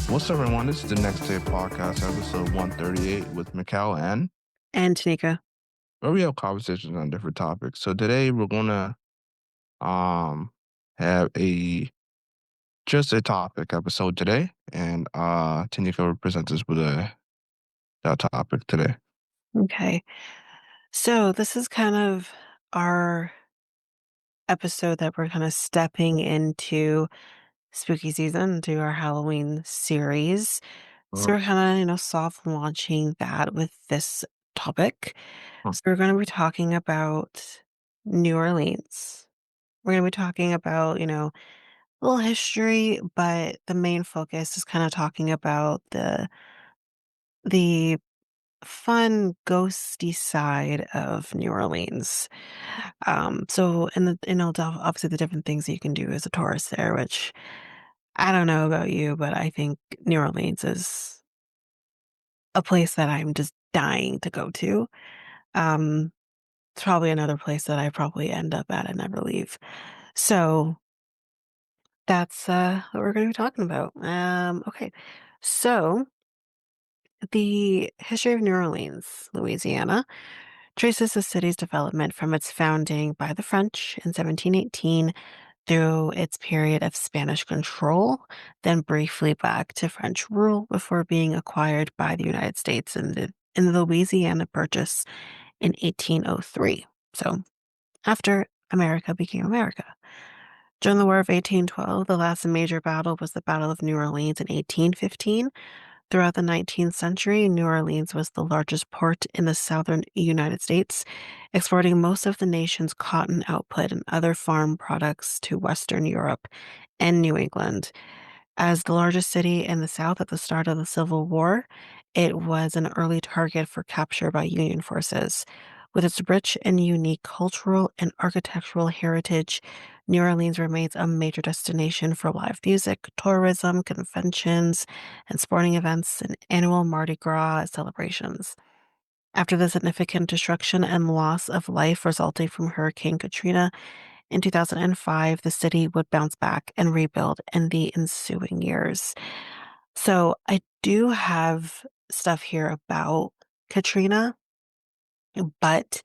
What's up, everyone? This is the Next Day Podcast, episode 138 with Mikel And Tanyka. where we have conversations on different topics. So today we're gonna um have a topic episode today, and Tanika will present us with that topic today. Okay. So this is kind of our episode that we're kind of stepping into spooky season, to our Halloween series. So Uh, we're kind of, soft launching that with this topic. uh, So we're going to be talking about New Orleans. We're going to be talking about, a little history, but the main focus is kind of talking about the fun ghosty side of New Orleans. So and obviously the different things that you can do as a tourist there, which I don't know about you, but I think New Orleans is a place that I'm just dying to go to. Um, it's probably another place that I probably end up at and never leave. So that's what we're going to be talking about. Okay. So the history of New Orleans, Louisiana, traces the city's development from its founding by the French in 1718 through its period of Spanish control, then briefly back to French rule before being acquired by the United States in the Louisiana Purchase in 1803. So after America became America. During the War of 1812, the last major battle was the Battle of New Orleans in 1815. Throughout the 19th century, New Orleans was the largest port in the southern United States, exporting most of the nation's cotton output and other farm products to Western Europe and New England. As the largest city in the South at the start of the Civil War, it was an early target for capture by Union forces. With its rich and unique cultural and architectural heritage, New Orleans remains a major destination for live music, tourism, conventions, and sporting events and annual Mardi Gras celebrations. After the significant destruction and loss of life resulting from Hurricane Katrina in 2005, the city would bounce back and rebuild in the ensuing years. So I do have stuff here about Katrina, but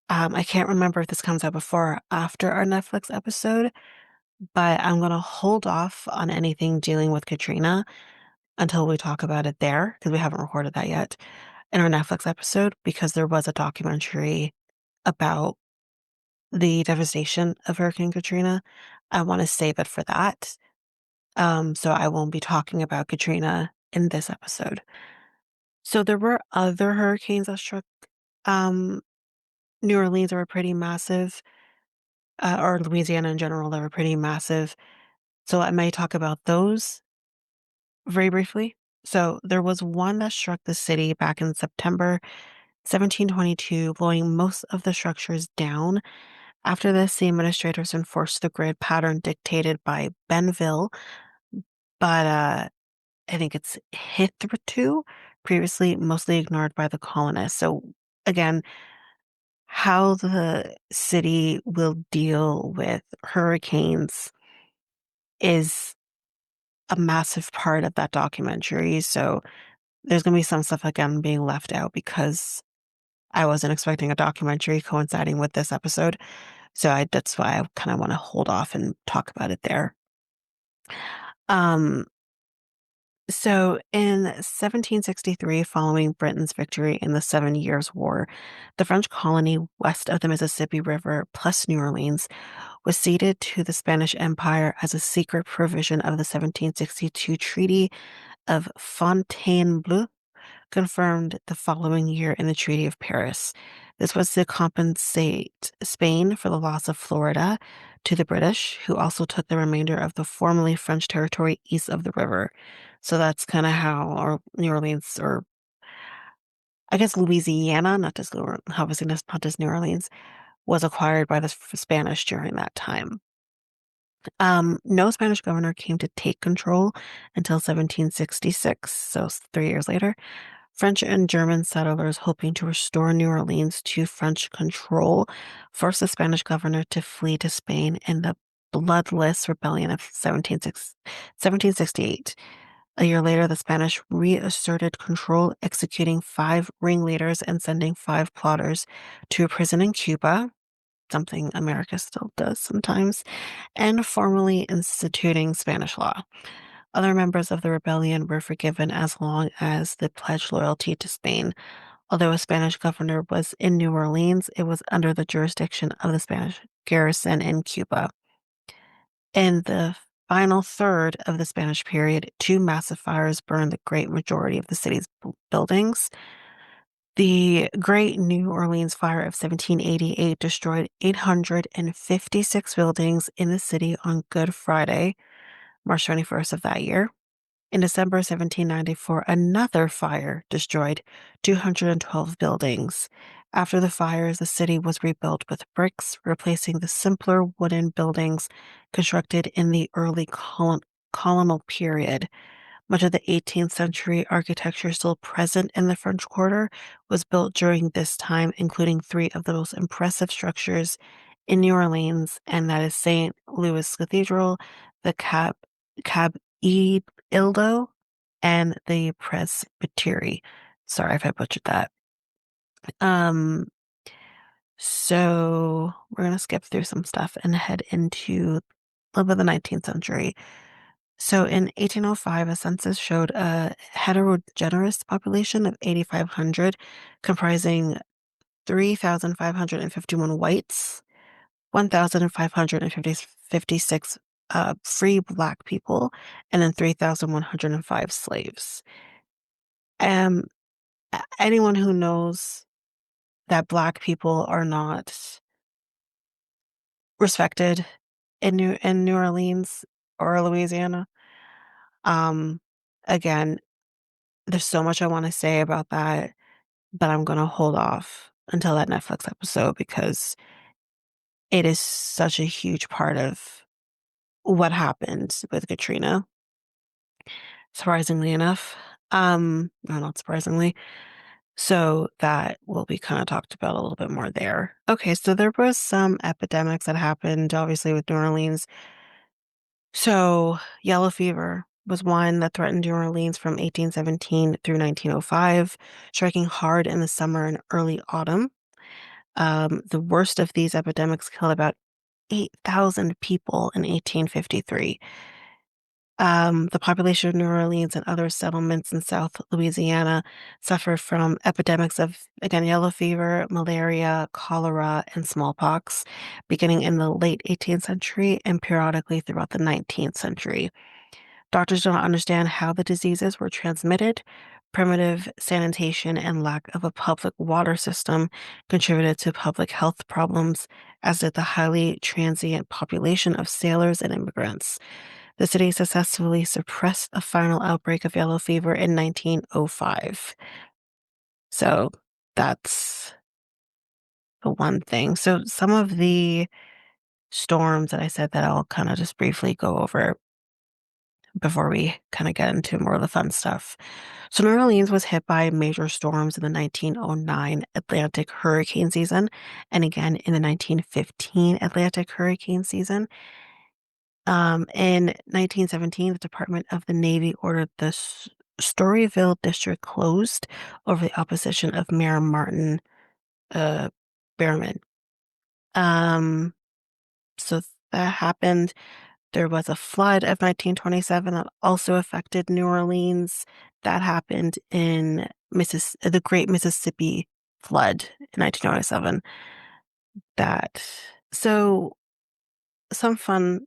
I can't remember if this comes out before or after our Netflix episode, but I'm going to hold off on anything dealing with Katrina until we talk about it there, because we haven't recorded that yet in our Netflix episode, because there was a documentary about the devastation of Hurricane Katrina. I want to save it for that. So I won't be talking about Katrina in this episode. So there were other hurricanes that struck um, New Orleans that were pretty massive, or Louisiana in general that were pretty massive. So I may talk about those very briefly. So there was one that struck the city back in September 1722, blowing most of the structures down. After this, the administrators enforced the grid pattern dictated by Benville, but I think it's hitherto previously mostly ignored by the colonists. So again, how the city will deal with hurricanes is a massive part of that documentary. So there's going to be some stuff again being left out because I wasn't expecting a documentary coinciding with this episode. So that's why I kind of want to hold off and talk about it there. Um, So in 1763, following Britain's victory in the Seven Years' War, the French colony west of the Mississippi River, plus New Orleans, was ceded to the Spanish Empire as a secret provision of the 1762 Treaty of Fontainebleau, confirmed the following year in the Treaty of Paris. This was to compensate Spain for the loss of Florida to the British, who also took the remainder of the formerly French territory east of the river. So that's kind of how or New Orleans, or I guess Louisiana, not just obviously not just New Orleans, was acquired by the Spanish during that time. No Spanish governor came to take control until 1766, so 3 years later. French and German settlers hoping to restore New Orleans to French control forced the Spanish governor to flee to Spain in the bloodless rebellion of 1768. A year later, the Spanish reasserted control, executing five ringleaders and sending five plotters to a prison in Cuba, something America still does sometimes, and formally instituting Spanish law. Other members of the rebellion were forgiven as long as they pledged loyalty to Spain. Although a Spanish governor was in New Orleans, it was under the jurisdiction of the Spanish garrison in Cuba. In the final third of the Spanish period, two massive fires burned the great majority of the city's buildings. The Great New Orleans Fire of 1788 destroyed 856 buildings in the city on Good Friday, March 21st of that year. In December 1794, another fire destroyed 212 buildings. After the fires, the city was rebuilt with bricks, replacing the simpler wooden buildings constructed in the early colonial period. Much of the 18th century architecture still present in the French Quarter was built during this time, including three of the most impressive structures in New Orleans, and that is St. Louis Cathedral, the Cab Ildo, and the Presbytery. Sorry if I butchered that. Um, so we're gonna skip through some stuff and head into a little bit of the 19th century. So in 1805, a census showed a heterogeneous population of 8,500, comprising 3,551 whites, 1,556 free black people, and then 3,105 slaves. Um, Anyone who knows that black people are not respected in New Orleans or Louisiana, um, again, there's so much I want to say about that, but I'm gonna hold off until that Netflix episode because it is such a huge part of what happened with Katrina, surprisingly enough. No, not surprisingly. So that will be kind of talked about a little bit more there. Okay, so there was some epidemics that happened, obviously, with New Orleans. So yellow fever was one that threatened New Orleans from 1817 through 1905, striking hard in the summer and early autumn. The worst of these epidemics killed about 8,000 people in 1853. The population of New Orleans and other settlements in South Louisiana suffered from epidemics of, again, yellow fever, malaria, cholera, and smallpox, beginning in the late 18th century and periodically throughout the 19th century. Doctors do not understand how the diseases were transmitted. Primitive sanitation and lack of a public water system contributed to public health problems, as did the highly transient population of sailors and immigrants. The city successfully suppressed a final outbreak of yellow fever in 1905. So that's the one thing. So some of the storms that I said that I'll kind of just briefly go over before we kind of get into more of the fun stuff. So New Orleans was hit by major storms in the 1909 Atlantic hurricane season and again in the 1915 Atlantic hurricane season. In 1917, the Department of the Navy ordered the Storyville district closed over the opposition of Mayor Martin uh, Behrman. Um, so that happened. There was a flood of 1927 that also affected New Orleans. That happened in the Great Mississippi Flood in 1927. That so some fun.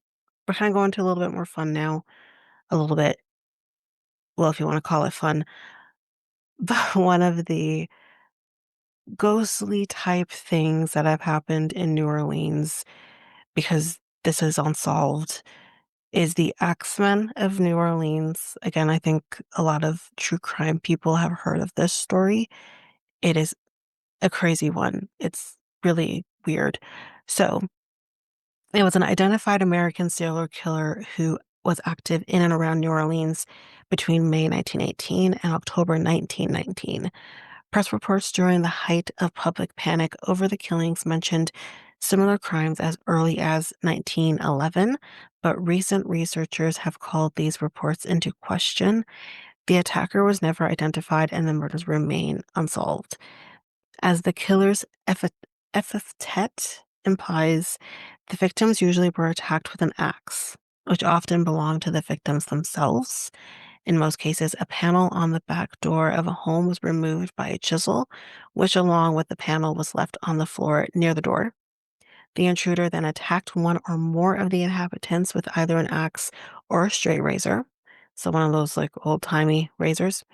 We're kind of going to a little bit more fun now. A little bit, well, if you want to call it fun. But one of the ghostly type things that have happened in New Orleans, because this is unsolved, is the Axemen of New Orleans. Again, I think a lot of true crime people have heard of this story. It is a crazy one. It's really weird. So, it was an identified American serial killer who was active in and around New Orleans between May 1918 and October 1919. Press reports during the height of public panic over the killings mentioned similar crimes as early as 1911, but recent researchers have called these reports into question. The attacker was never identified and the murders remain unsolved. As the killer's epithet implies, the victims usually were attacked with an axe, which often belonged to the victims themselves. In most cases, a panel on the back door of a home was removed by a chisel, which, along with the panel, was left on the floor near the door. The intruder then attacked one or more of the inhabitants with either an axe or a straight razor. So, one of those like old timey razors.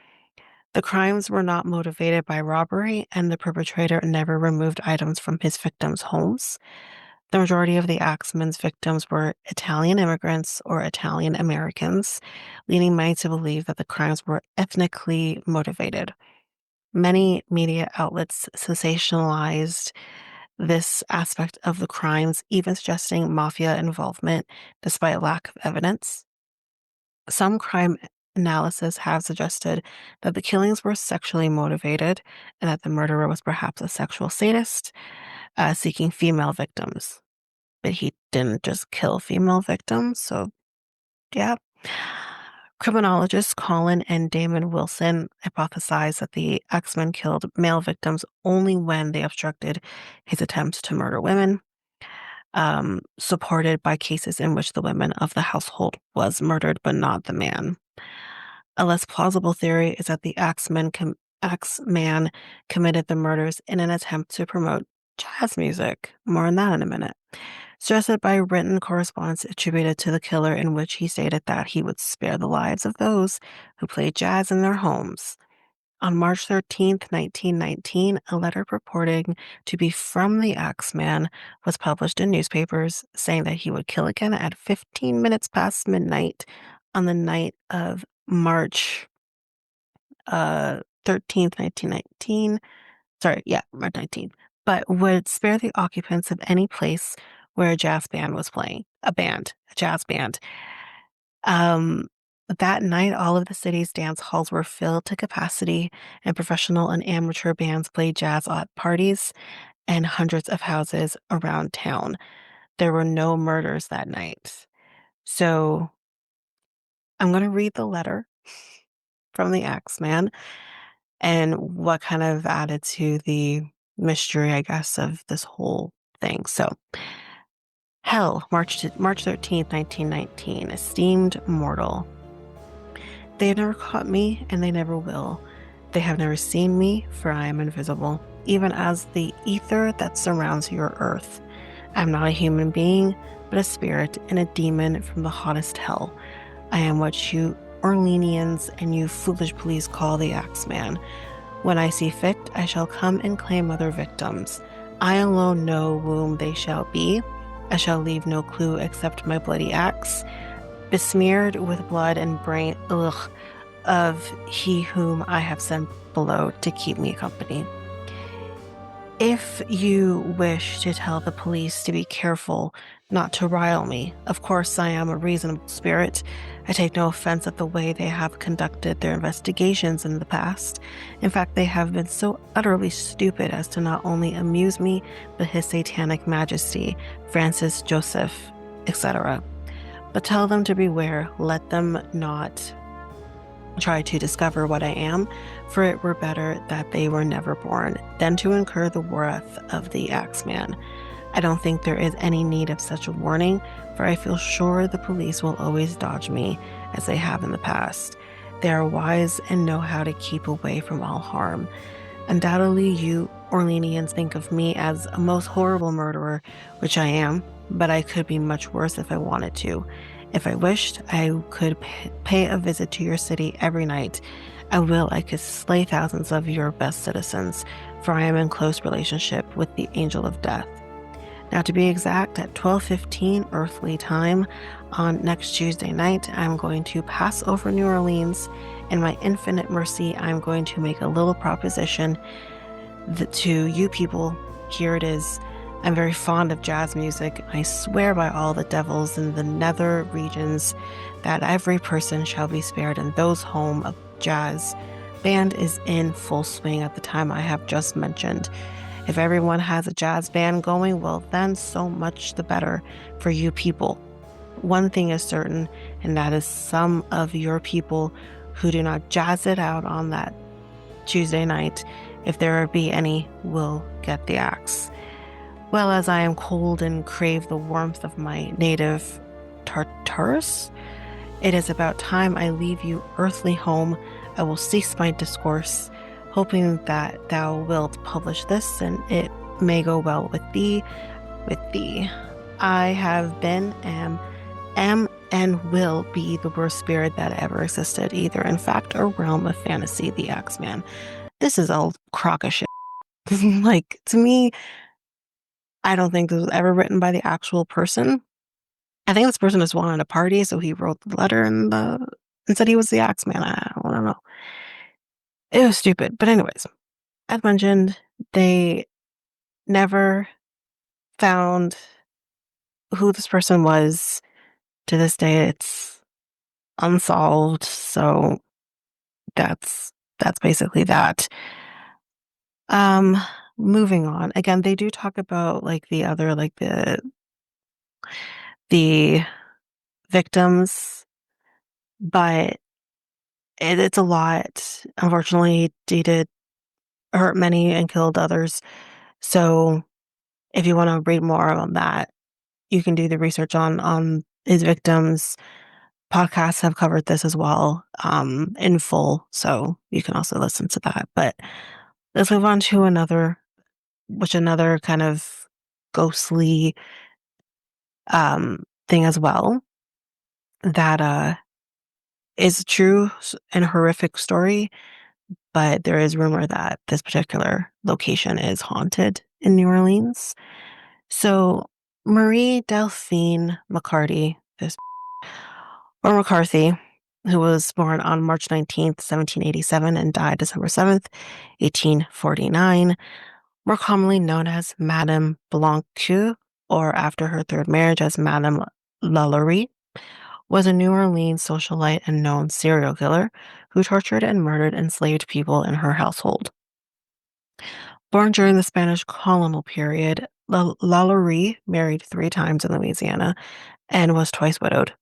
The crimes were not motivated by robbery, and the perpetrator never removed items from his victims' homes. The majority of the Axeman's victims were Italian immigrants or Italian Americans, leading many to believe that the crimes were ethnically motivated. Many media outlets sensationalized this aspect of the crimes, even suggesting mafia involvement despite lack of evidence. Some crime analysis have suggested that the killings were sexually motivated and that the murderer was perhaps a sexual sadist seeking female victims. But he didn't just kill female victims, so yeah. Criminologists Colin and Damon Wilson hypothesized that the Axeman killed male victims only when they obstructed his attempts to murder women, supported by cases in which the women of the household was murdered but not the man. A less plausible theory is that the Axeman committed the murders in an attempt to promote jazz music. More on that in a minute. Suggested by written correspondence attributed to the killer in which he stated that he would spare the lives of those who played jazz in their homes. On March 13th, 1919, a letter purporting to be from the Axeman was published in newspapers saying that he would kill again at 15 minutes past midnight on the night of March 13th, 1919. Sorry, yeah, March 19th, but would spare the occupants of any place where a jazz band was playing, a jazz band. Um, that night, all of the city's dance halls were filled to capacity, and professional and amateur bands played jazz at parties and hundreds of houses around town. There were no murders that night. So I'm going to read the letter from the Axeman and what kind of added to the mystery, I guess, of this whole thing. So, hell, March 13th, 1919, esteemed mortal. They have never caught me, and they never will. They have never seen me, for I am invisible, even as the ether that surrounds your earth. I am not a human being, but a spirit and a demon from the hottest hell. I am what you Orleanians and you foolish police call the Axeman. When I see fit, I shall come and claim other victims. I alone know whom they shall be. I shall leave no clue except my bloody axe, besmeared with blood and brain of he whom I have sent below to keep me company. If you wish to tell the police to be careful not to rile me, of course I am a reasonable spirit. I take no offense at the way they have conducted their investigations in the past. In fact, they have been so utterly stupid as to not only amuse me, but his satanic majesty, Francis Joseph, etc. But tell them to beware, let them not try to discover what I am, for it were better that they were never born than to incur the wrath of the Axeman. I don't think there is any need of such a warning, for I feel sure the police will always dodge me, as they have in the past. They are wise and know how to keep away from all harm. Undoubtedly, you Orleanians think of me as a most horrible murderer, which I am, but I could be much worse if I wanted to. If I wished, I could pay a visit to your city every night. I could slay thousands of your best citizens, for I am in close relationship with the angel of death. Now, to be exact, at 12:15 earthly time on next Tuesday night, I'm going to pass over New Orleans. In my infinite mercy, I'm going to make a little proposition to you people. Here it is. I'm very fond of jazz music. I swear by all the devils in the nether regions that every person shall be spared, and those home of jazz band is in full swing at the time I have just mentioned. If everyone has a jazz band going, well, then so much the better for you people. One thing is certain, and that is some of your people who do not jazz it out on that Tuesday night, if there be any, will get the axe. Well, as I am cold and crave the warmth of my native Tartarus, it is about time I leave you earthly home. I will cease my discourse, hoping that thou wilt publish this, and it may go well with thee, with thee. I have been, am, and will be the worst spirit that ever existed, either in fact or realm of fantasy, the Axeman. This is a crock of shit. Like, to me, I don't think this was ever written by the actual person. I think this person just wanted a party, so he wrote the letter and said he was the Axeman. I don't know. It was stupid. But anyways, as mentioned, they never found who this person was. To this day, it's unsolved. So that's basically that. Um, moving on. Again, they do talk about like the other, like the victims, but it's a lot. Unfortunately, he did hurt many and killed others. So if you want to read more on that, you can do the research on his victims. Podcasts have covered this as well, in full, so you can also listen to that. But let's move on to another kind of ghostly thing as well that is a true and horrific story, but there is rumor that this particular location is haunted in New Orleans. So Marie Delphine McCarty, this or McCarthy, who was born on March 19th, 1787 and died December 7th, 1849, more commonly known as Madame Blanque, or after her third marriage as Madame Lalaurie, was a New Orleans socialite and known serial killer who tortured and murdered enslaved people in her household. Born during the Spanish colonial period, Lalaurie married 3 times in Louisiana and was twice widowed.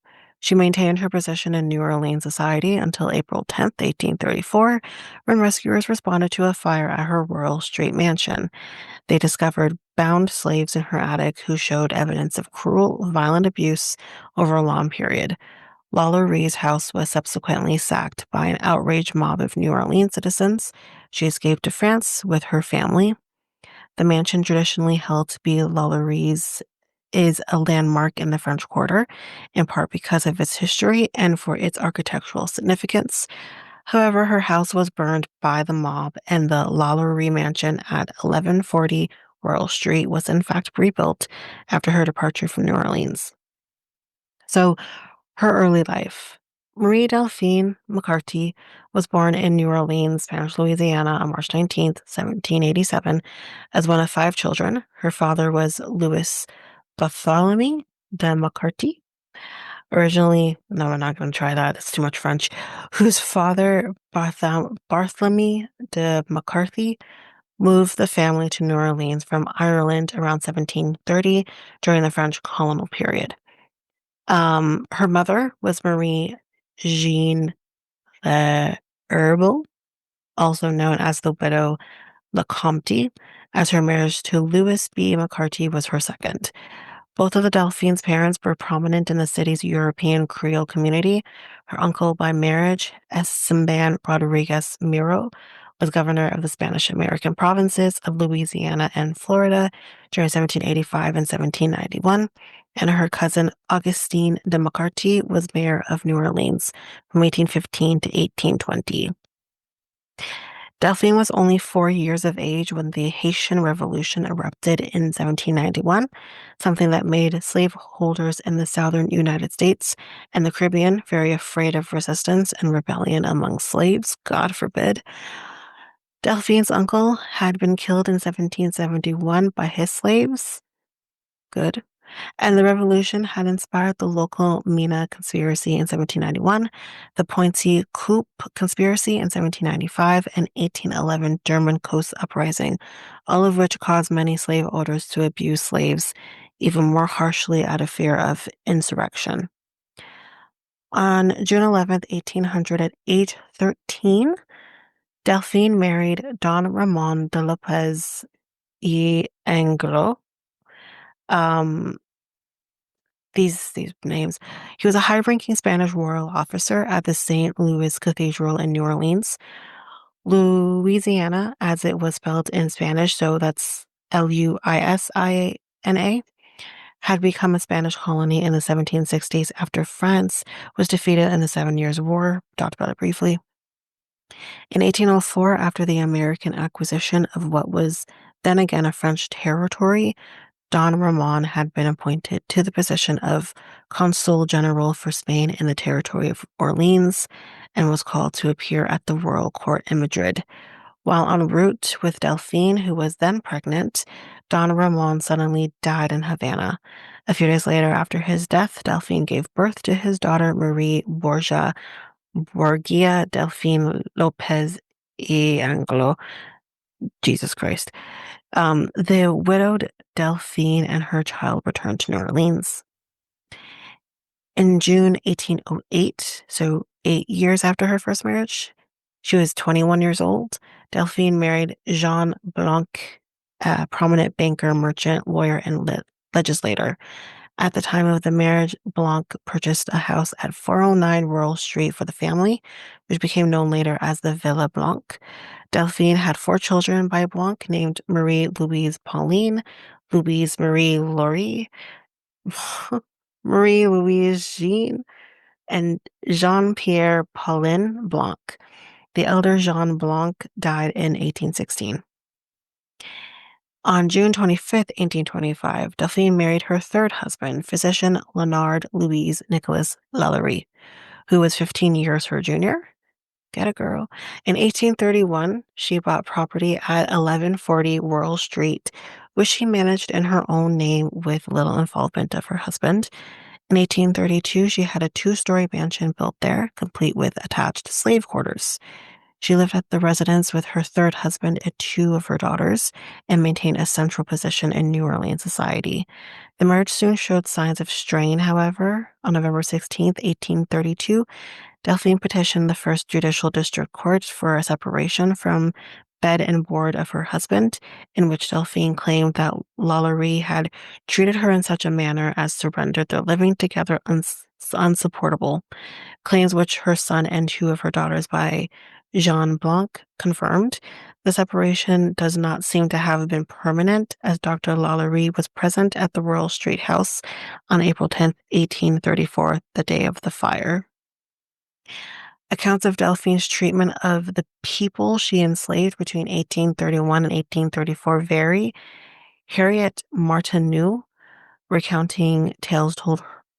She maintained her position in New Orleans society until April 10th, 1834, when rescuers responded to a fire at her Royal Street mansion. They discovered bound slaves in her attic who showed evidence of cruel, violent abuse over a long period. Laurie's house was subsequently sacked by an outraged mob of New Orleans citizens. She escaped to France with her family. The mansion, traditionally held to be Laurie's, is a landmark in the French Quarter, in part because of its history and for its architectural significance. However, her house was burned by the mob, and the Lalaurie mansion at 1140 Royal Street was in fact rebuilt after her departure from New Orleans. So, her early life. Marie Delphine McCarty was born in New Orleans, Spanish Louisiana on March 19th, 1787, as one of 5 children. Her father was Louis Bartholomew de McCarty. Originally, no, I'm not going to try that. It's too much French. Whose father, Bartholomew de McCarthy, moved the family to New Orleans from Ireland around 1730 during the French colonial period. Her mother was Marie Jean Herbal, also known as the widow Lecomte, as her marriage to Louis B. McCarty was her second. Both of the Delphine's parents were prominent in the city's European Creole community. Her uncle by marriage, Esteban Rodriguez Miro, was governor of the Spanish American provinces of Louisiana and Florida during 1785 and 1791, and her cousin Augustine de McCarty was mayor of New Orleans from 1815 to 1820. Delphine was only 4 years of age when the Haitian Revolution erupted in 1791, something that made slaveholders in the southern United States and the Caribbean very afraid of resistance and rebellion among slaves, God forbid. Delphine's uncle had been killed in 1771 by his slaves, Good. And the revolution had inspired the local Mina conspiracy in 1791, the Pointy Coup conspiracy in 1795, and 1811 German Coast Uprising, all of which caused many slave owners to abuse slaves even more harshly out of fear of insurrection. On June 11th, 1800, at age 13, Delphine married Don Ramon de Lopez y Anglo. Um, these names. He was a high-ranking Spanish royal officer at the St. Louis Cathedral in New Orleans, Louisiana, as it was spelled in Spanish, so that's Luisina, had become a Spanish colony in the 1760s after France was defeated in the Seven Years' War. Talked about it briefly. In 1804, after the American acquisition of what was then again a French territory, Don Ramon had been appointed to the position of Consul General for Spain in the territory of Orleans and was called to appear at the royal court in Madrid. While en route with Delphine, who was then pregnant, Don Ramon suddenly died in Havana. A few days later, after his death, Delphine gave birth to his daughter Marie Borgia Delphine Lopez y Anglo. Jesus Christ. The widowed Delphine and her child returned to New Orleans. In June 1808, so 8 years after her first marriage, she was 21 years old. Delphine married Jean Blanc, a prominent banker, merchant, lawyer, and legislator. At the time of the marriage, Blanc purchased a house at 409 Rural Street for the family, which became known later as the Villa Blanc. Delphine had 4 children by Blanc named Marie Louise Pauline, Louise Marie Laurie, Marie Louise Jean, and Jean Pierre Paulin Blanc. The elder Jean Blanc died in 1816. On June 25th, 1825, Delphine married her third husband, physician Leonard Louise Nicholas Lalaurie, who was 15 years her junior. Get a girl. In 1831, she bought property at 1140 Rural Street, which she managed in her own name with little involvement of her husband. In 1832, she had a 2-story mansion built there, complete with attached slave quarters. She lived at the residence with her third husband and 2 of her daughters and maintained a central position in New Orleans society. The marriage soon showed signs of strain, however. On November 16th, 1832, Delphine petitioned the First Judicial District Court for a separation from bed and board of her husband, in which Delphine claimed that Lalaurie had treated her in such a manner as to render their living together unsupportable, claims which her son and 2 of her daughters by Jean Blanc confirmed. The separation does not seem to have been permanent, as Dr. Lalaurie was present at the Royal Street House on April 10th, 1834, the day of the fire. Accounts of Delphine's treatment of the people she enslaved between 1831 and 1834 vary. Harriet Martineau, recounting tales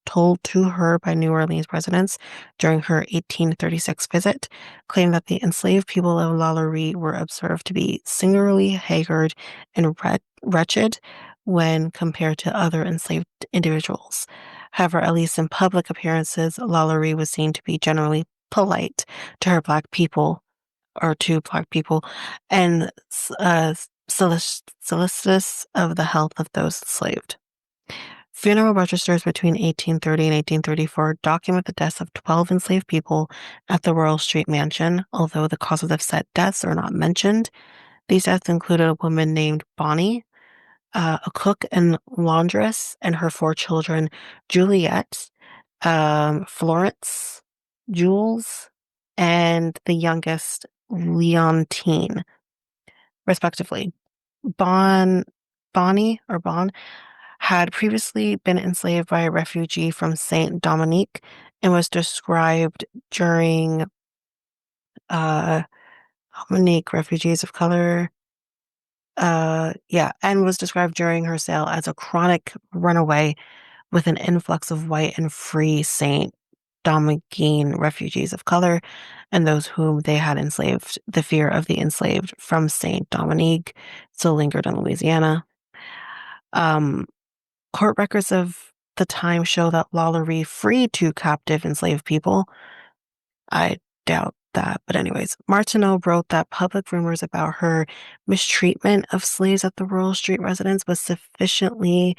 told to her by New Orleans residents during her 1836 visit, claimed that the enslaved people of Lalaurie were observed to be singularly haggard and wretched when compared to other enslaved individuals. However, at least in public appearances, Lalaurie was seen to be generally polite to her black people, or to black people, and solicitous of the health of those enslaved. Funeral registers between 1830 and 1834 document the deaths of 12 enslaved people at the Royal Street Mansion, although the causes of said deaths are not mentioned. These deaths included a woman named Bonnie, a cook and laundress, and her 4 children, Juliet, Florence, Jules, and the youngest, Leontine, respectively. Bon, Bonnie had previously been enslaved by a refugee from Saint Dominique and was described during Dominique refugees of color. And was described during her sale as a chronic runaway with an influx of white and free Saint Dominican refugees of color and those whom they had enslaved. The fear of the enslaved from Saint Dominique still lingered in Louisiana. Um, Court records of the time show that Lalaurie freed two captive enslaved people. I doubt that, but anyways, Martineau wrote that public rumors about her mistreatment of slaves at the Royal Street residence was sufficiently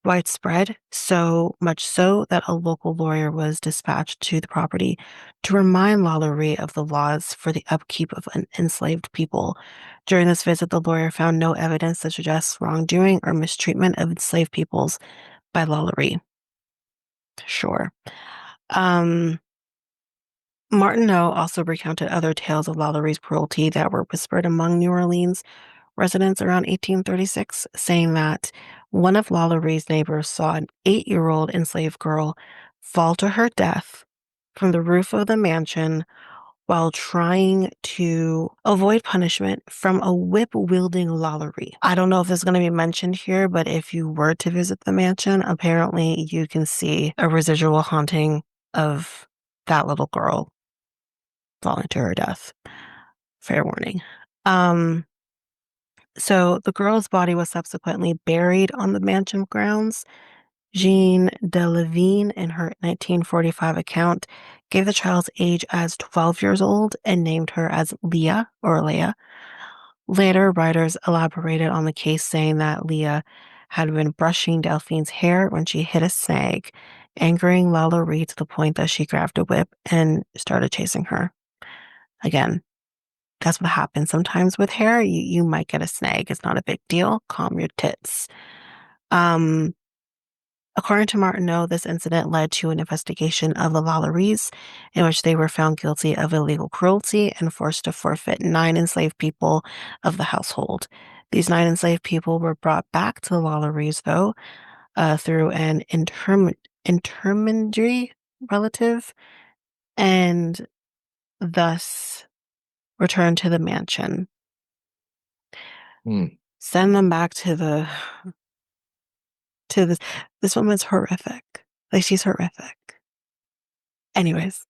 widespread, so much so that a local lawyer was dispatched to the property to remind Lalaurie of the laws for the upkeep of enslaved people. During this visit, the lawyer found no evidence that suggests wrongdoing or mistreatment of enslaved peoples by Lalaurie. Sure. Um, Martineau also recounted other tales of Lalaurie's cruelty that were whispered among New Orleans residents around 1836, saying that one of Lalaurie's neighbors saw an 8-year-old enslaved girl fall to her death from the roof of the mansion while trying to avoid punishment from a whip-wielding Lalaurie. I don't know if this is going to be mentioned here, but if you were to visit the mansion, apparently you can see a residual haunting of that little girl falling to her death. Fair warning. Um, so the girl's body was subsequently buried on the mansion grounds. Jean de Levine, in her 1945 account, gave the child's age as 12 years old and named her as Leah or Leah. Later, writers elaborated on the case, saying that Leah had been brushing Delphine's hair when she hit a snag, angering Lalaurie to the point that she grabbed a whip and started chasing her. Again, that's what happens sometimes with hair. You might get a snag. It's not a big deal. Calm your tits. Um, According to Martineau, this incident led to an investigation of the Lalauries, in which they were found guilty of illegal cruelty and forced to forfeit 9 enslaved people of the household. These 9 enslaved people were brought back to the Lalauries, though, through an intermediary relative, and thus returned to the mansion. Mm, Send them back to this. This woman's horrific. Like, she's horrific. Anyways,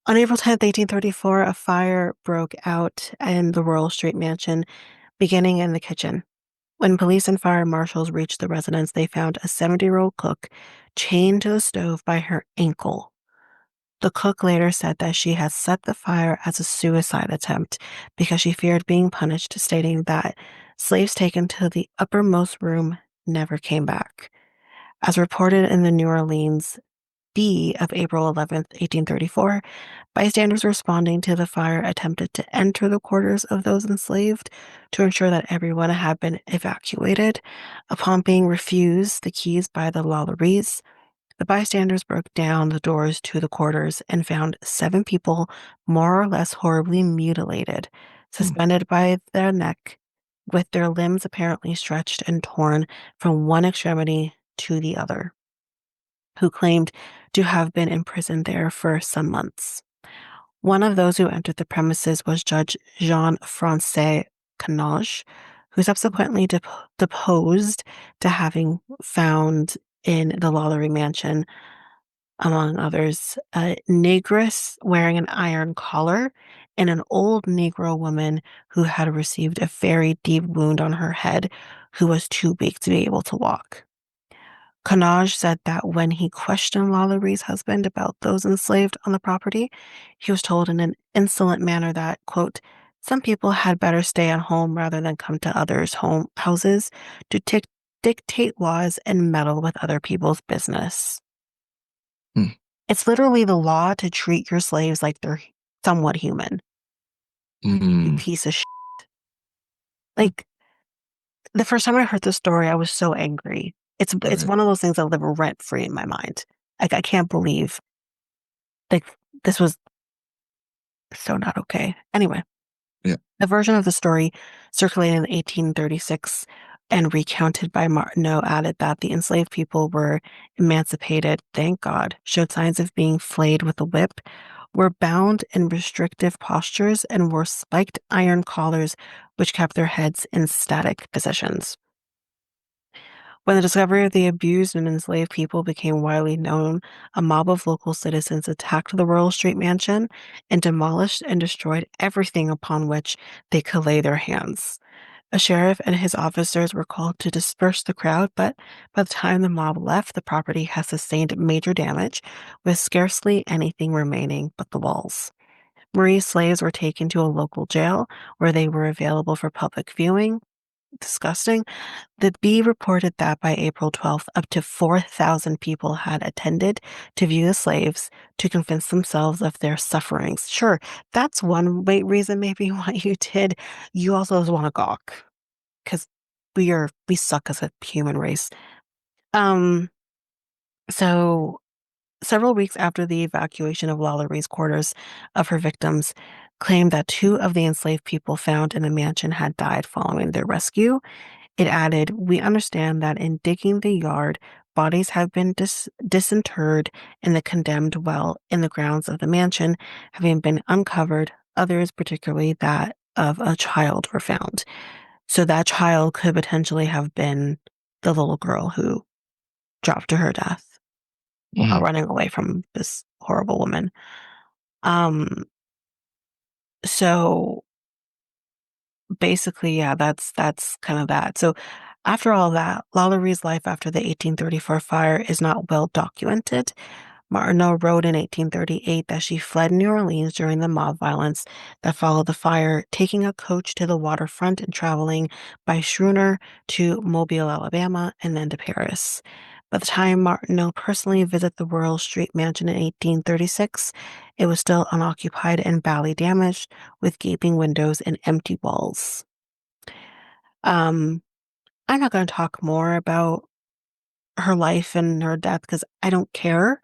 on April 10th, 1834, a fire broke out in the Royal Street mansion, beginning in the kitchen. When police and fire marshals reached the residence, they found a 70-year-old cook chained to the stove by her ankle. The cook later said that she had set the fire as a suicide attempt because she feared being punished, stating that slaves taken to the uppermost room never came back. As reported in the New Orleans Bee of April 11th, 1834, bystanders responding to the fire attempted to enter the quarters of those enslaved to ensure that everyone had been evacuated. Upon being refused the keys by the Lalauries, the bystanders broke down the doors to the quarters and found 7 people more or less horribly mutilated, mm, suspended by their neck, with their limbs apparently stretched and torn from one extremity to the other, who claimed to have been imprisoned there for some months. One of those who entered the premises was Judge Jean-François Canage, who subsequently deposed to having found in the Lalaurie mansion, among others, a negress wearing an iron collar and an old Negro woman who had received a very deep wound on her head, who was too weak to be able to walk. Kanaj said that when he questioned Lalaurie's husband about those enslaved on the property, he was told in an insolent manner that, quote, some people had better stay at home rather than come to others' houses to dictate laws and meddle with other people's business. mm, It's literally the law to treat your slaves like they're somewhat human. You mm. piece of shit. Like, the first time I heard this story, I was so angry. It's Right. one of those things that live rent free in my mind. Like, I can't believe like this was so not okay. Anyway, Yeah. the version of the story circulated in 1836 and recounted by Martineau added that the enslaved people were emancipated, thank God, showed signs of being flayed with a whip, were bound in restrictive postures, and wore spiked iron collars which kept their heads in static positions. When the discovery of the abused and enslaved people became widely known, a mob of local citizens attacked the Royal Street mansion and demolished and destroyed everything upon which they could lay their hands. A sheriff and his officers were called to disperse the crowd, but by the time the mob left, the property had sustained major damage, with scarcely anything remaining but the walls. Marie's slaves were taken to a local jail where they were available for public viewing. Disgusting. The Bee reported that by April 12th, up to 4,000 people had attended to view the slaves to convince themselves of their sufferings. Sure, that's one reason maybe why you did. You also just want to gawk because we suck as a human race. Um, so several weeks after the evacuation of Lalaurie's quarters of her victims claimed that two of the enslaved people found in the mansion had died following their rescue. It added, "We understand that in digging the yard, bodies have been disinterred in the condemned well in the grounds of the mansion, having been uncovered. Others, particularly that of a child, were found." So that child could potentially have been the little girl who dropped to her death while Mhm. running away from this horrible woman. Um, so basically, yeah, that's kind of that. So after all that, Lalaurie's life after the 1834 fire is not well documented. Martineau wrote in 1838 that she fled New Orleans during the mob violence that followed the fire, taking a coach to the waterfront and traveling by schooner to Mobile, Alabama, and then to Paris. By the time Martineau personally visited the Royal Street Mansion in 1836, it was still unoccupied and badly damaged, with gaping windows and empty walls. Um, I'm not going to talk more about her life and her death because I don't care.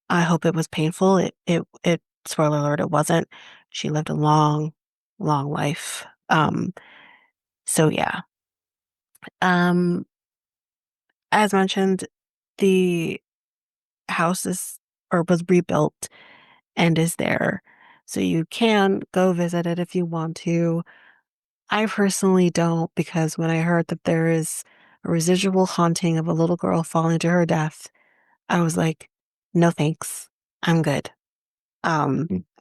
I hope it was painful. Spoiler alert, it wasn't. She lived a long, long life. So yeah. Um, as mentioned, the house is or was rebuilt and is there. So you can go visit it if you want to. I personally don't because when I heard that there is a residual haunting of a little girl falling to her death, I was like, no thanks. I'm good.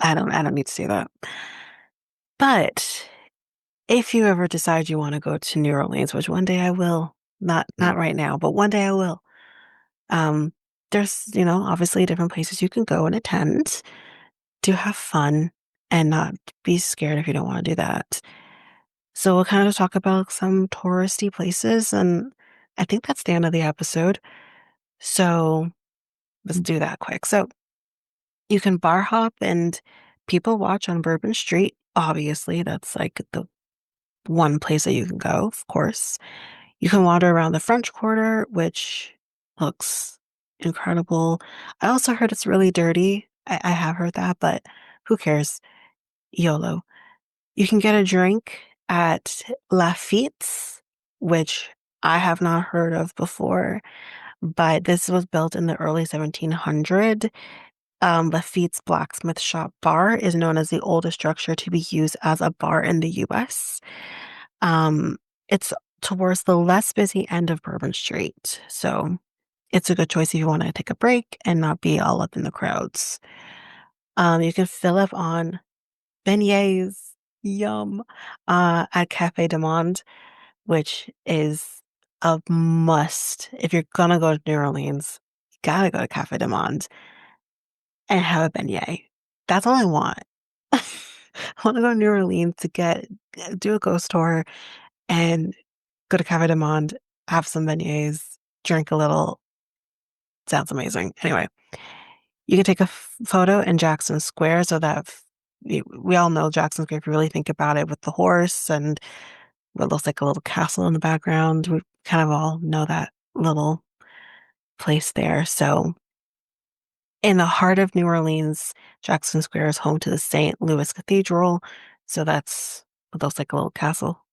I don't need to see that. But if you ever decide you want to go to New Orleans, which one day I will, not Mhm. right now, but one day I will. Um, there's, obviously different places you can go and attend to have fun and not be scared if you don't want to do that. So we'll kind of talk about some touristy places, and I think that's the end of the episode. So let's do that quick. So you can bar hop and people watch on Bourbon Street. Obviously, that's like the one place that you can go, of course. You can wander around the French Quarter, which looks incredible. I also heard it's really dirty. I have heard that, but who cares? YOLO. You can get a drink at Lafitte's, which I have not heard of before, but this was built in the early 1700s. Lafitte's Blacksmith Shop Bar is known as the oldest structure to be used as a bar in the US. Um, it's towards the less busy end of Bourbon Street, so it's a good choice if you want to take a break and not be all up in the crowds. You can fill up on beignets, yum, at Cafe du Monde, which is a must. If you're gonna go to New Orleans, you gotta go to Cafe du Monde and have a beignet. That's all I want. I want to go to New Orleans to do a ghost tour and go to Cafe du Monde, have some beignets, drink a little. Sounds amazing. Anyway, you can take a photo in Jackson Square so that we all know Jackson Square if you really think about it with the horse and what looks like a little castle in the background. We kind of all know that little place there. So in the heart of New Orleans, Jackson Square is home to the St. Louis Cathedral. So that's what looks like a little castle.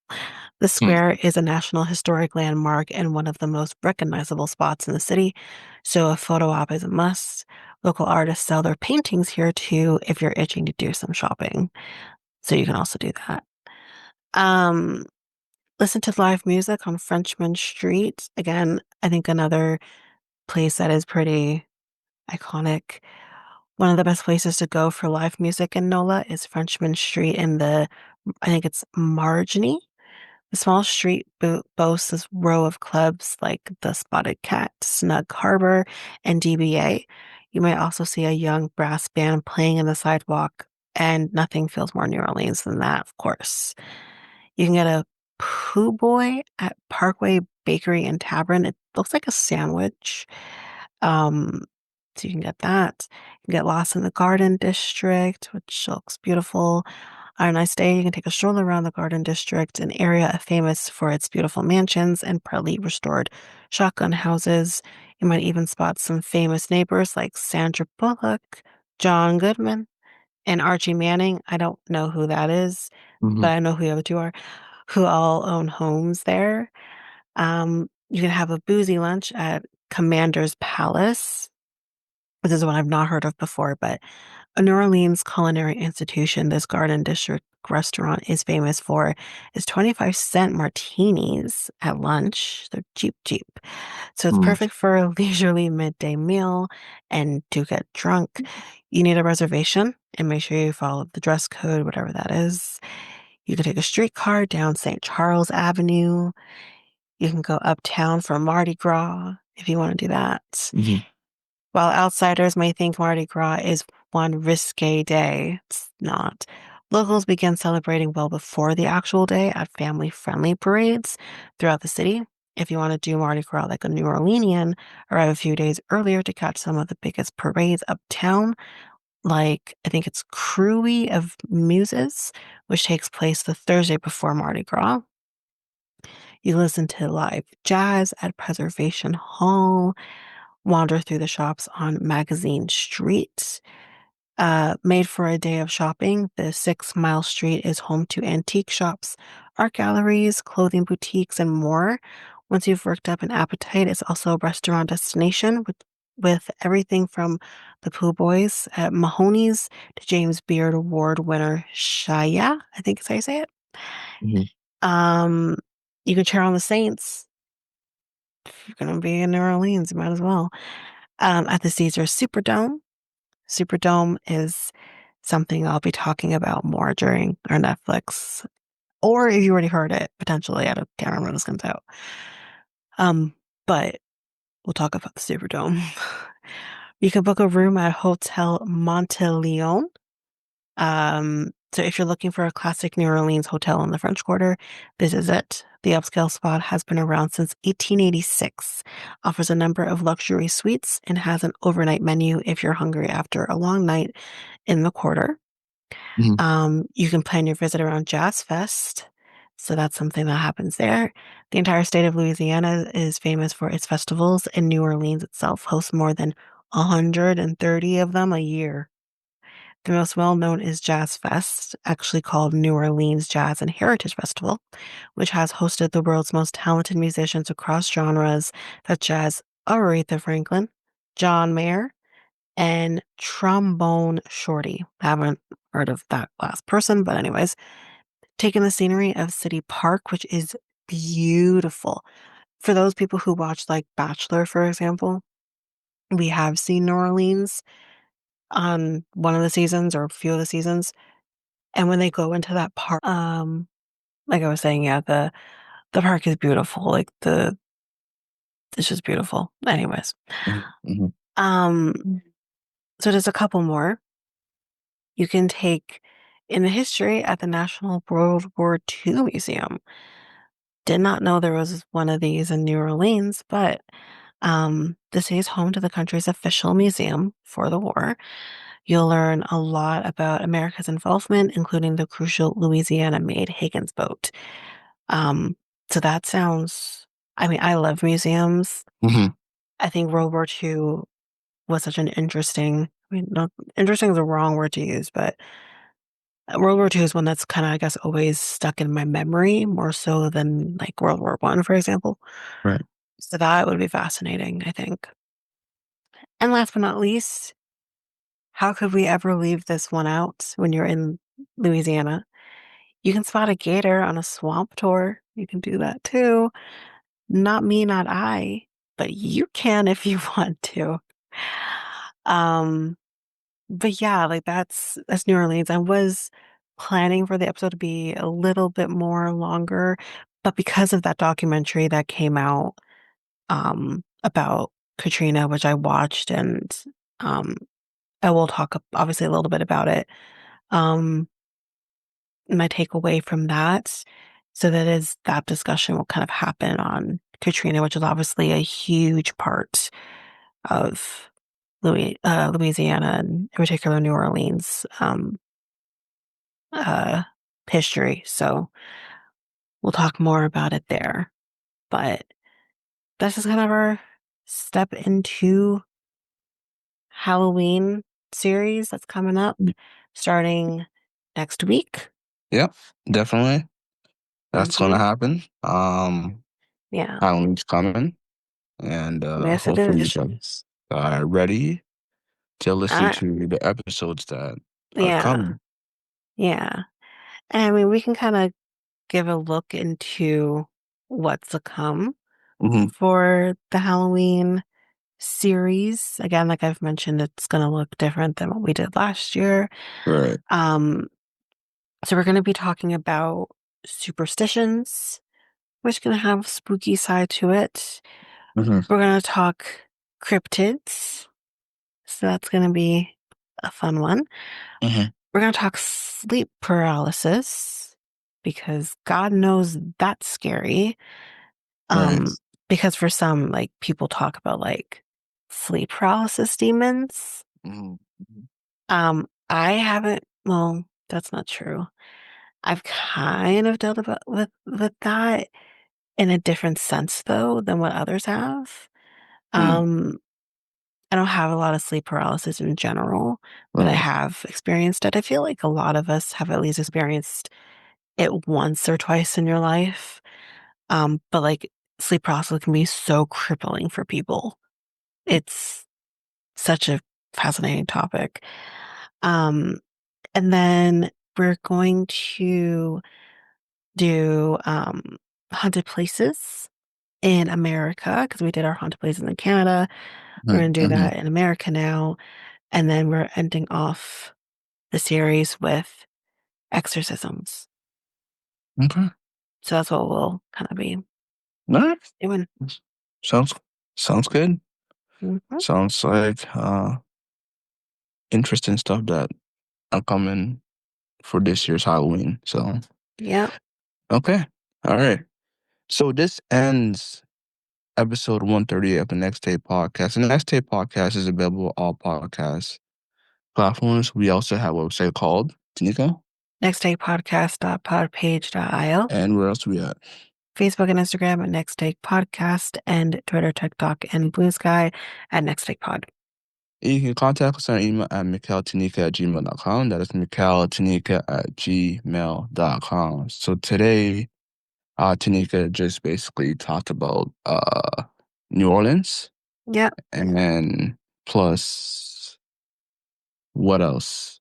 The Mhm. square is a National Historic Landmark and one of the most recognizable spots in the city, so a photo op is a must. Local artists sell their paintings here too if you're itching to do some shopping, so you can also do that. Um, Listen to live music on Frenchman Street. Again, I think another place that is pretty iconic. One of the best places to go for live music in NOLA is Frenchman Street in I think it's Marigny. The small street boasts this row of clubs like the Spotted Cat, Snug Harbor, and DBA. You might also see a young brass band playing in the sidewalk, and nothing feels more New Orleans than that, of course. You can get a po' boy at Parkway Bakery and Tavern. It looks like a sandwich. Um, so you can get that. You can get lost in the Garden District, which looks beautiful. On a nice day, you can take a stroll around the Garden District, an area famous for its beautiful mansions and partly restored shotgun houses. You might even spot some famous neighbors like Sandra Bullock, John Goodman, and Archie Manning. I don't know who that is, Mhm. but I know who the other two are, who all own homes there. You can have a boozy lunch at Commander's Palace. This is one I've not heard of before, but a New Orleans culinary institution this Garden District restaurant is famous for is 25-cent martinis at lunch. They're cheap, cheap. So it's Mhm. perfect for a leisurely midday meal and to get drunk. You need a reservation and make sure you follow the dress code, whatever that is. You can take a streetcar down St. Charles Avenue. You can go uptown for Mardi Gras if you want to do that. Mhm. While outsiders may think Mardi Gras is one risque day, it's not. Locals begin celebrating well before the actual day at family-friendly parades throughout the city. If you want to do Mardi Gras like a New Orleanian, arrive a few days earlier to catch some of the biggest parades uptown, like I think it's Cruy of Muses, which takes place the Thursday before Mardi Gras. You listen to live jazz at Preservation Hall, wander through the shops on Magazine Street. Made for a day of shopping, the 6 Mile Street is home to antique shops, art galleries, clothing boutiques, and more. Once you've worked up an appetite, it's also a restaurant destination with everything from the Pooh Boys at Mahoney's to James Beard Award winner Shaya, I think is how you say it. Mhm. Um, you can cheer on the Saints. If you're gonna be in New Orleans, you might as well. At the Caesar Superdome. Superdome is something I'll be talking about more during our Netflix, or if you already heard it, potentially. I can't remember when this comes out. Um, but we'll talk about the Superdome. You can book a room at Hotel Monteleone. So if you're looking for a classic New Orleans hotel in the French Quarter, this is it. The upscale spot has been around since 1886, offers a number of luxury suites, and has an overnight menu if you're hungry after a long night in the quarter. Mhm. You can plan your visit around Jazz Fest. So that's something that happens there. The entire state of Louisiana is famous for its festivals, and New Orleans itself hosts more than 130 of them a year. The most well known is Jazz Fest, actually called New Orleans Jazz and Heritage Festival, which has hosted the world's most talented musicians across genres such as Aretha Franklin, John Mayer, and Trombone Shorty. I haven't heard of that last person, but anyways, taking the scenery of City Park, which is beautiful. For those people who watch like Bachelor, for example, we have seen New Orleans on one of the seasons or a few of the seasons. And when they go into that park, like I was saying, yeah, the park is beautiful. Like it's just beautiful. Anyways, Mhm. Mhm. um, so there's a couple more. You can take in the history at the National World War II Museum. Did not know there was one of these in New Orleans, but the city is home to the country's official museum for the war. You'll learn a lot about America's involvement, including the crucial Louisiana-made Higgins boat. Um, so that sounds, I mean, I love museums. Mhm. I think World War II was such an interesting, I mean, not interesting is the wrong word to use, but World War II is one that's kind of, I guess, always stuck in my memory more so than like World War One, for example. Right. So that would be fascinating, I think. And last but not least, how could we ever leave this one out when you're in Louisiana? You can spot a gator on a swamp tour. You can do that too. Not me, not I, but you can if you want to. Um, but yeah, like that's New Orleans. I was planning for the episode to be a little bit more longer, but because of that documentary that came out about Katrina, which I watched, and um, I will talk obviously a little bit about it. Um, my takeaway from that, so that is that discussion will kind of happen on Katrina, which is obviously a huge part of Louisiana and in particular New Orleans uh, history. So we'll talk more about it there. But that's just kind of our step into Halloween series that's coming up starting next week. Yep, definitely. That's Hmm. gonna happen. Yeah. Halloween's coming, and Yes, it hopefully you is. guys are ready to listen Uh, to the episodes that are yeah. coming. Yeah. And I mean, we can kind of give a look into what's to come Hmm. for the Halloween series. Again, like I've mentioned, it's going to look different than what we did last year. Right. Um, so we're going to be talking about superstitions, which can have a spooky side to it. Hmm. We're going to talk cryptids, so that's going to be a fun one. Hmm. We're going to talk sleep paralysis because God knows that's scary. Right. Um, because for some, like people talk about like sleep paralysis demons. Hmm. I haven't, well, that's not true. I've kind of dealt with that in a different sense though than what others have. Mm. Um, I don't have a lot of sleep paralysis in general, but I Right. have experienced it. I feel like a lot of us have at least experienced it once or twice in your life. But like sleep paralysis can be so crippling for people. It's such a fascinating topic. Um, and then we're going to do haunted places in America because we did our haunted places in Canada. We're Hmm. going to do Hmm. that in America now. And then we're ending off the series with exorcisms. Okay. So that's what we'll kind of be All right. doing. Sounds sounds good. Hmm. Sounds like interesting stuff that are coming for this year's Halloween. So Yeah. okay. All right. So this ends episode 138 of the Next Tape Podcast. The Next Tape Podcast is available on all podcast platforms. We also have a website called Tanika. Nexttakepodcast.podpage.io. And where else we at? Facebook and Instagram at Next Take Podcast, and Twitter, TikTok, and Blue Sky at Next Take Pod. You can contact us on email at mikeltanika@gmail.com. That is mikeltanika@gmail.com. So today, Tanika just basically talked about New Orleans Yeah. and plus what else?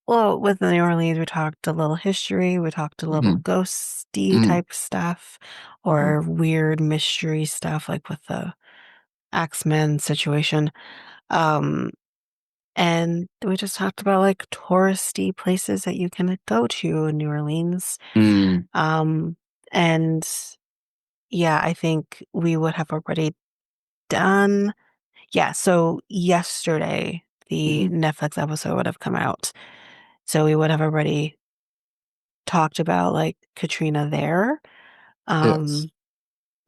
Well, with the New Orleans, we talked a little history, we talked a little Mm-hmm. ghosty Mm-hmm. type stuff or weird mystery stuff like with the Axemen situation. Um, and we just talked about like touristy places that you can go to in New Orleans. Mm-hmm. Um, and yeah, I think we would have already done. Yeah, so yesterday the Mm-hmm. Netflix episode would have come out. So we would have already talked about like Katrina there. Yes. Um,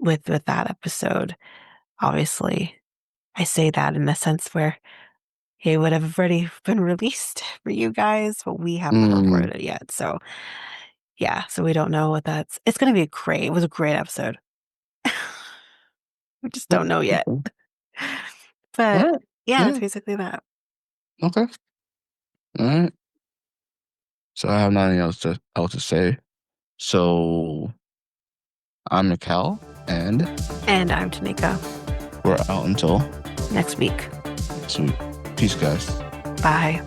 with that episode. Obviously, I say that in the sense where it would have already been released for you guys, but we have not Mm-hmm. reported it yet. So yeah, so we don't know what that's. It's gonna be great. It was a great episode. We just don't know yet. Okay. All But right. yeah, that's Yeah. basically that. Okay. All right. So I have nothing else to say. So I'm Mikal, and And I'm Tanika. we're out until Next week. next week. Peace, guys. Bye.